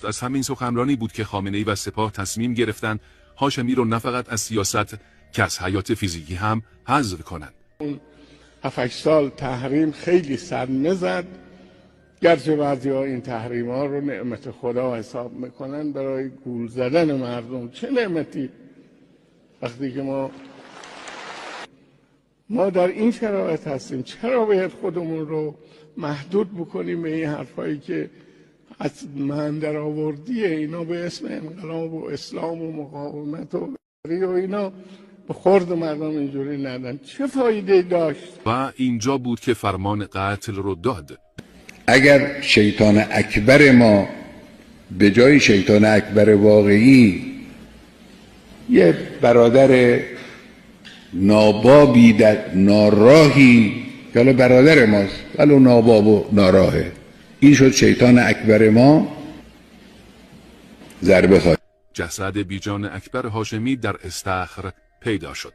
از همین سخنرانی بود که خامنه‌ای و سپاه تصمیم گرفتند هاشمی رو نه فقط از سیاست که از حیات فیزیکی هم حذف کنند. اون 7-8 سال تحریم خیلی صدمه زد، گرچه بعضی‌ها این تحریم‌ها رو نعمت خدا حساب میکنن برای گول زدن مردم. چه نعمتی وقتی که ما در این شرایط هستیم؟ چرا باید خودمون رو محدود بکنیم به این حرفایی که از من در آوردیه؟ اینا به اسم انقلاب و اسلام و مقاومت و اینا به خورد مردم اینجوری ندن. چه فایده داشت؟ و اینجا بود که فرمان قتل رو داد. اگر شیطان اکبر ما به جای شیطان اکبر واقعی یه برادر نابابی در ناراهی که حالا برادر ماست ولی ناباب و ناراهه، این شد شیطان اکبر ما، ضربه خواهد. جسد بیجان اکبر هاشمی در استخر پیدا شد.